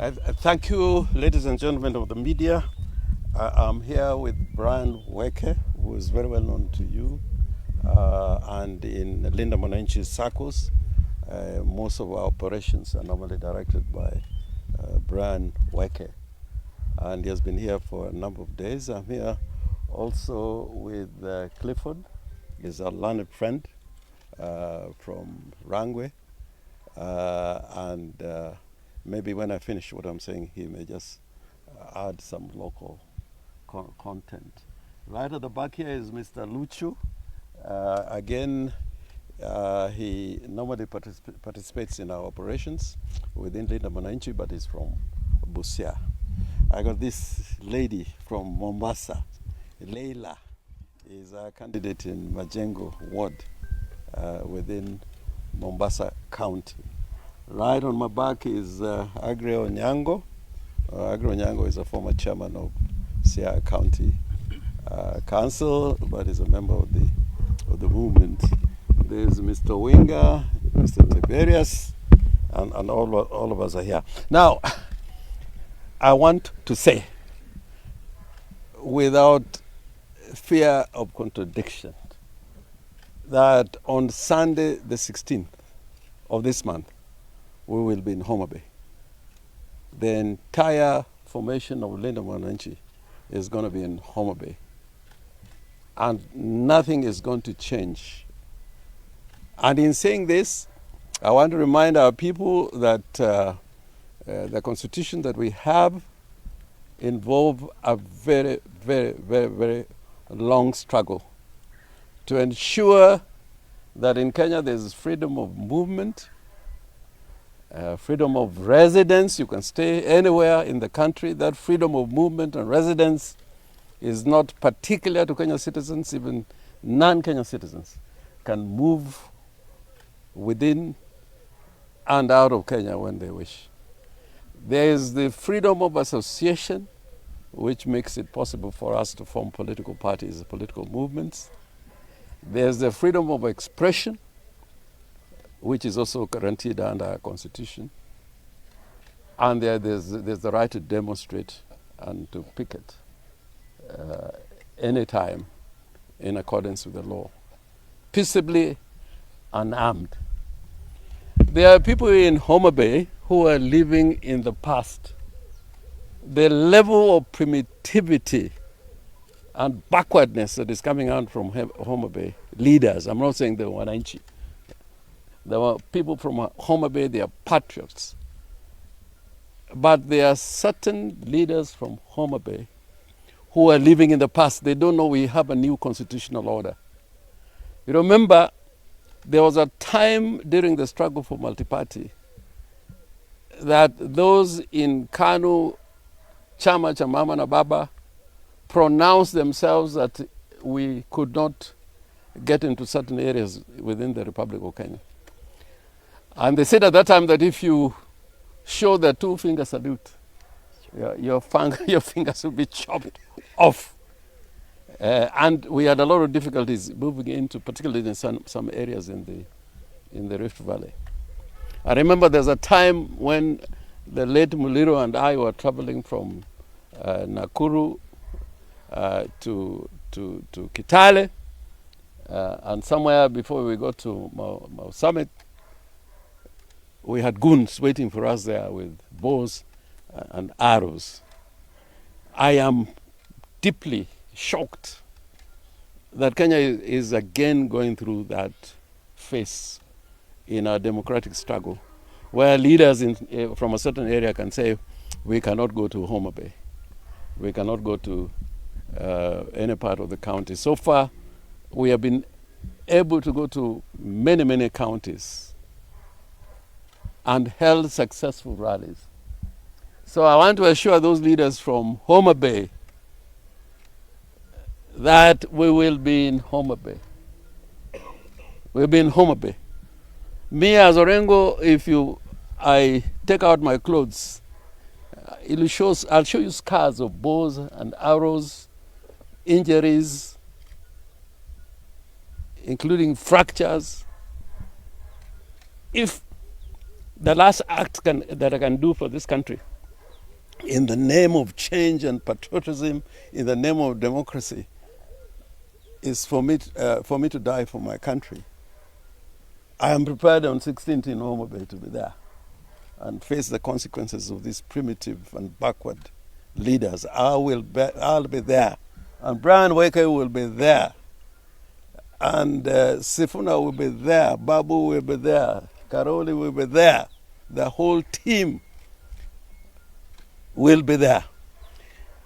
Thank you, ladies and gentlemen of the media. I'm here with Brian Weke, who is very well known to you, and in Linda Mwananchi circles. Most of our operations are normally directed by Brian Weke, and he has been here for a number of days. I'm here also with Clifford. He's a learned friend from Rangwe, and maybe when I finish what I'm saying, he may just add some local content. Right at the back here is Mr. Luchu. Again, he normally participates in our operations within Linda Mwananchi, but he's from Busia. I got this lady from Mombasa, Leila, is a candidate in Majengo ward within Mombasa County. Right on my back is Agre Onyango. Agre Onyango is a former chairman of Siaya County Council, but is a member of the movement. There's Mr. Winga, Mr. Tiberius, and all of us are here. Now, I want to say, without fear of contradiction, that on Sunday the 16th of this month, we will be in Homa Bay. The entire formation of Linda Mwananchi is going to be in Homa Bay. And nothing is going to change. And in saying this, I want to remind our people that the constitution that we have involves a very, very, very, very long struggle to ensure that in Kenya there's freedom of movement, freedom of residence. You can stay anywhere in the country. That freedom of movement and residence is not particular to Kenyan citizens. Even non-Kenyan citizens can move within and out of Kenya when they wish. There is the freedom of association, which makes it possible for us to form political parties, political movements. There's the freedom of expression, which is also guaranteed under our constitution. And there's the right to demonstrate and to picket anytime in accordance with the law, peaceably and armed. There are people in Homa Bay who are living in the past. The level of primitivity and backwardness that is coming out from Homa Bay leaders, I'm not saying the Wananchi, there were people from Homa Bay, they are patriots. But there are certain leaders from Homa Bay who are living in the past. They don't know we have a new constitutional order. You remember, there was a time during the struggle for multi-party that those in Kanu, Chama cha Mama na Baba, pronounced themselves that we could not get into certain areas within the Republic of Kenya. And they said at that time that if you show the two-finger salute, your fingers will be chopped off. And we had a lot of difficulties moving into, particularly in some areas in the Rift Valley. I remember there's a time when the late Muliro and I were traveling from Nakuru to Kitale, and somewhere before we got to Mau Summit, we had goons waiting for us there with bows and arrows. I am deeply shocked that Kenya is again going through that phase in our democratic struggle, where leaders from a certain area can say, we cannot go to Homa Bay. We cannot go to any part of the county. So far, we have been able to go to many, many counties and held successful rallies. So I want to assure those leaders from Homa Bay that we will be in Homa Bay. We'll be in Homa Bay. Me as Orengo, if I take out my clothes, I'll show you scars of bows and arrows, injuries, including fractures. If the last act that I can do for this country in the name of change and patriotism, in the name of democracy, is for me to die for my country. I am prepared on 16th in Homa Bay to be there and face the consequences of these primitive and backward leaders. I'll be there. And Brian Wake will be there. And Sifuna will be there. Babu will be there. Karoli will be there. The whole team will be there.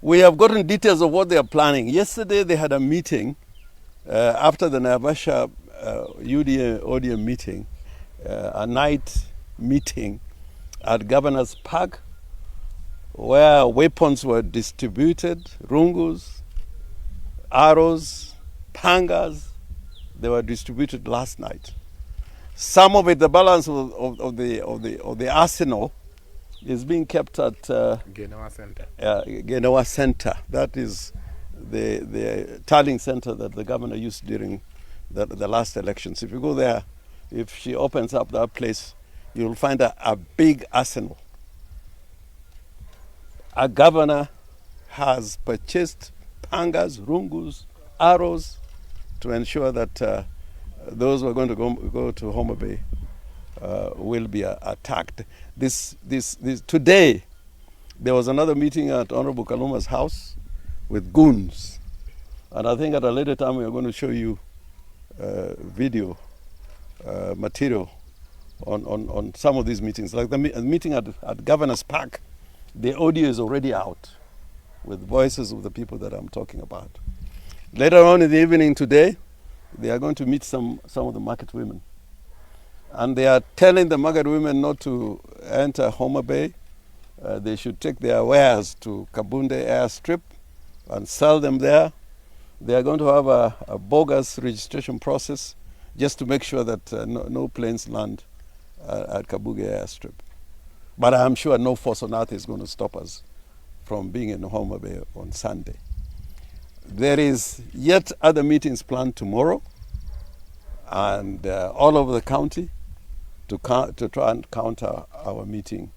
We have gotten details of what they are planning. Yesterday they had a meeting after the Naivasha ODM meeting, a night meeting at Governor's Park, where weapons were distributed, rungus, arrows, pangas. They were distributed last night. Some of it, the balance of the arsenal, is being kept at Genoa Center. Genoa Center. That is the tallying center that the governor used during the last elections. If you go there, if she opens up that place, you'll find a big arsenal. A governor has purchased pangas, rungus, arrows to ensure that those who are going to go to Homa Bay will be attacked. Today, there was another meeting at Honorable Kaluma's house with goons. And I think at a later time we are going to show you video material on some of these meetings. Like the meeting at Governor's Park, the audio is already out with voices of the people that I'm talking about. Later on in the evening today, they are going to meet some of the market women. And they are telling the market women not to enter Homa Bay. They should take their wares to Kabunde airstrip and sell them there. They are going to have a bogus registration process just to make sure that no planes land at Kabunde airstrip. But I'm sure no force on earth is going to stop us from being in Homa Bay on Sunday. There is yet other meetings planned tomorrow and all over the county to try and counter our meeting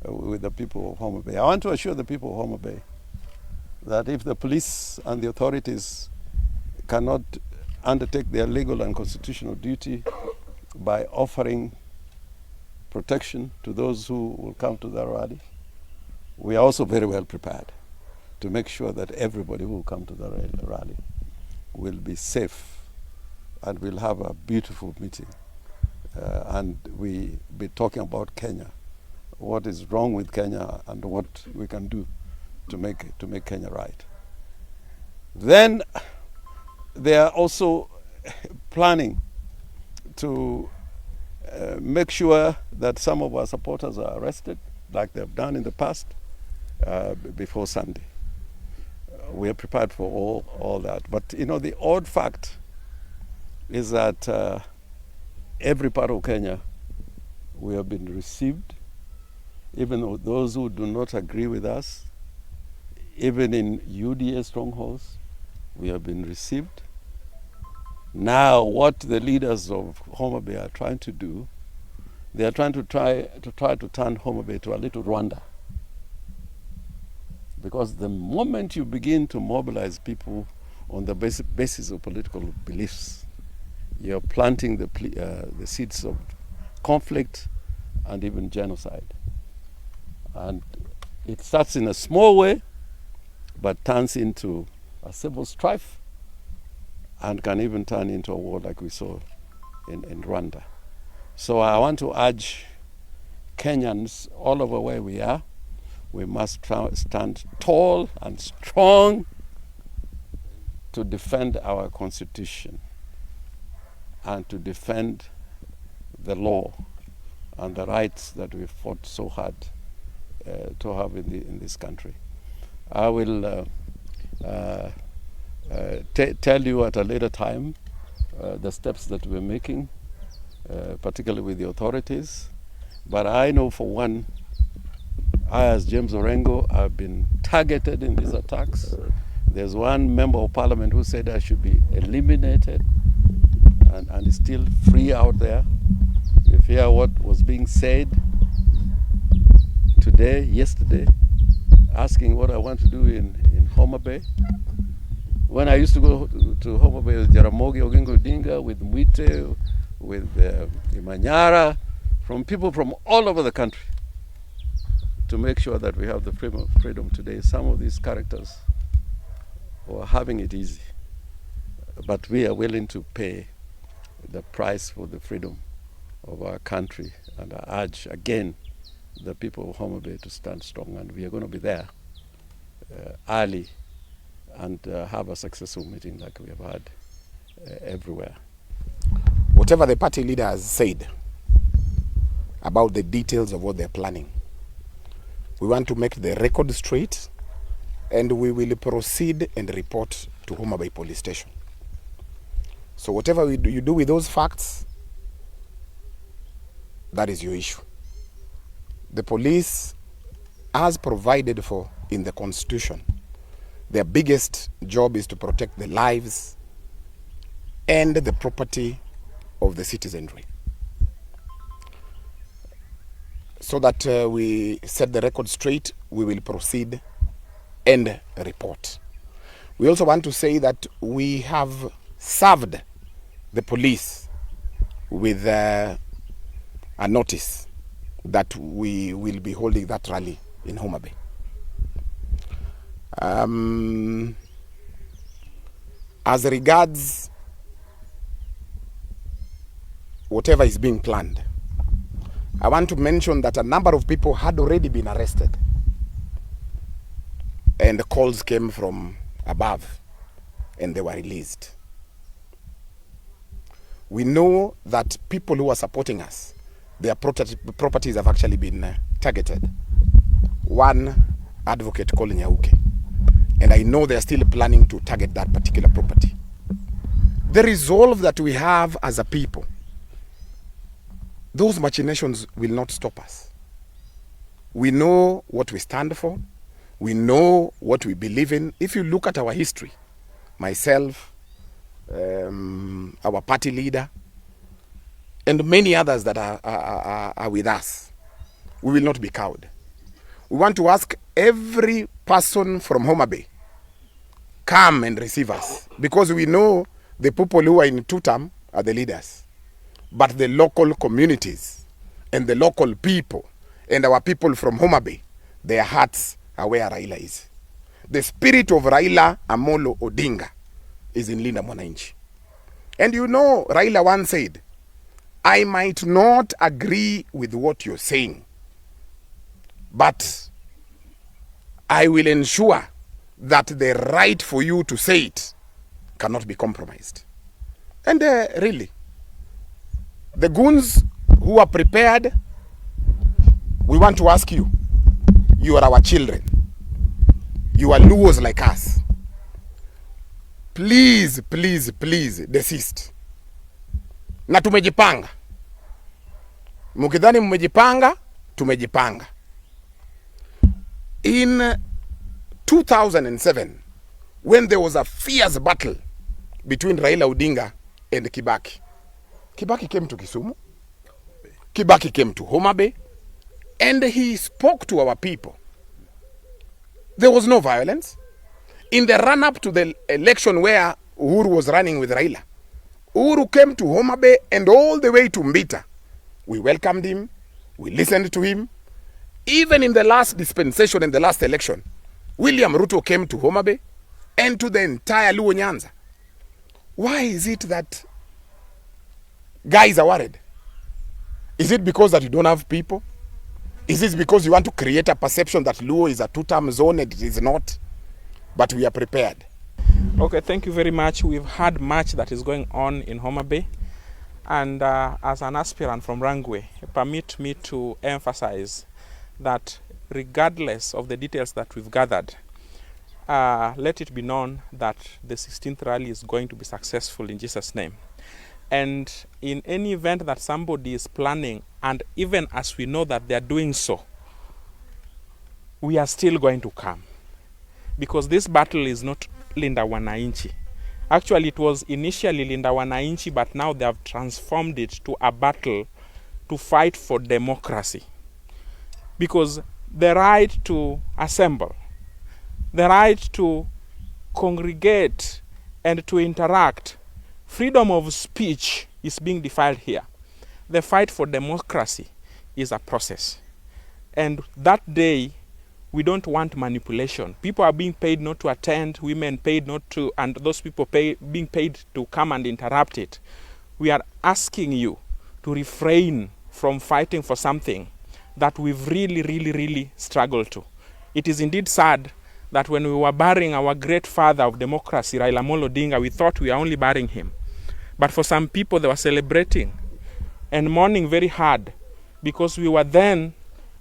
with the people of Homa Bay. I want to assure the people of Homa Bay that if the police and the authorities cannot undertake their legal and constitutional duty by offering protection to those who will come to the rally, we are also very well prepared to make sure that everybody who will come to the rally will be safe and will have a beautiful meeting. And we be talking about Kenya, what is wrong with Kenya and what we can do to make Kenya right. Then they are also planning to make sure that some of our supporters are arrested, like they've done in the past, before Sunday. We are prepared for all that. But you know, the odd fact is that every part of Kenya we have been received, even those who do not agree with us, even in UDA strongholds, we have been received. Now, what the leaders of Homa Bay are trying to do, they are trying to turn Homa Bay to a little Rwanda. Because the moment you begin to mobilize people on the basis of political beliefs, you're planting the seeds of conflict and even genocide. And it starts in a small way, but turns into a civil strife and can even turn into a war like we saw in Rwanda. So I want to urge Kenyans all over where we are, we must stand tall and strong to defend our constitution and to defend the law and the rights that we fought so hard to have in this country. I will tell you at a later time the steps that we're making, particularly with the authorities. But I know for one, I as James Orengo have been targeted in these attacks. There's one member of parliament who said I should be eliminated and is still free out there. If you hear what was being said today, yesterday, asking what I want to do in Homa Bay. When I used to go to Homa Bay with Jaramogi Oginga Odinga, with Mwite, with Imanyara, from people from all over the country, to make sure that we have the freedom today. Some of these characters were having it easy, but we are willing to pay the price for the freedom of our country. And I urge again the people of Homa Bay to stand strong, and we are going to be there early and have a successful meeting like we have had everywhere. Whatever the party leader has said about the details of what they're planning, we want to make the record straight, and we will proceed and report to Homa Bay Police Station. So whatever you do with those facts, that is your issue. The police, as provided for in the Constitution, their biggest job is to protect the lives and the property of the citizenry. So that we set the record straight, we will proceed and report. We also want to say that we have served the police with a notice that we will be holding that rally in Homa Bay. As regards whatever is being planned, I want to mention that a number of people had already been arrested, and the calls came from above and they were released. We know that people who are supporting us, their properties have actually been targeted. One advocate called Nyauke, and I know they're still planning to target that particular property. The resolve that we have as a people, those machinations will not stop us. We know what we stand for. We know what we believe in. If you look at our history, myself, our party leader, and many others that are with us, we will not be cowed. We want to ask every person from Homa Bay, come and receive us, because we know the people who are in two-term are the leaders. But the local communities and the local people and our people from Homa Bay, their hearts are where Raila is. The spirit of Raila Amolo Odinga is in Linda Mwananchi. And you know, Raila once said, I might not agree with what you're saying, but I will ensure that the right for you to say it cannot be compromised. And really, the goons who are prepared, we want to ask you, you are our children. You are Luos like us. Please, please, please desist. Na tumejipanga. Mukidhani mmejipanga, tumejipanga. In 2007, when there was a fierce battle between Raila Odinga and Kibaki, Kibaki came to Kisumu, Kibaki came to Homa Bay, and he spoke to our people. There was no violence. In the run-up to the election where Uhuru was running with Raila, Uhuru came to Homa Bay and all the way to Mbita. We welcomed him, we listened to him. Even in the last dispensation, in the last election, William Ruto came to Homa Bay and to the entire Luo Nyanza. Why is it that guys are worried? Is it because that you don't have people? Is it because you want to create a perception that Luo is a two-term zone and it is not? But we are prepared. Okay, thank you very much. We've had much that is going on in Homa Bay. And as an aspirant from Rangwe, permit me to emphasize that regardless of the details that we've gathered, let it be known that the 16th rally is going to be successful in Jesus' name. And in any event that somebody is planning, and even as we know that they are doing so, we are still going to come. Because this battle is not Linda Wananchi. Actually, it was initially Linda Wananchi, but now they have transformed it to a battle to fight for democracy. Because the right to assemble, the right to congregate and to interact. Freedom of speech is being defiled here. The fight for democracy is a process. And that day, we don't want manipulation. People are being paid not to attend, women paid not to, and those people being paid to come and interrupt it. We are asking you to refrain from fighting for something that we've really struggled to. It is indeed sad that when we were burying our great father of democracy, Raila Amolo Odinga, we thought we are only burying him. But for some people, they were celebrating and mourning very hard because we were then,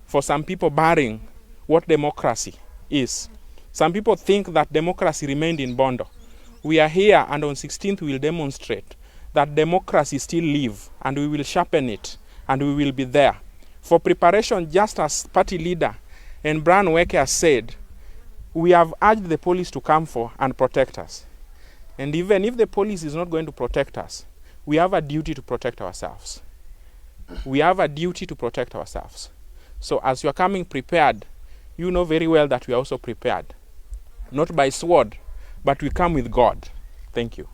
for some people, burying what democracy is. Some people think that democracy remained in Bondo. We are here, and on 16th we will demonstrate that democracy still lives, and we will sharpen it, and we will be there. For preparation, just as party leader and Brian Weke has said, we have urged the police to come for and protect us. And even if the police is not going to protect us, we have a duty to protect ourselves. We have a duty to protect ourselves. So as you are coming prepared, you know very well that we are also prepared. Not by sword, but we come with God. Thank you.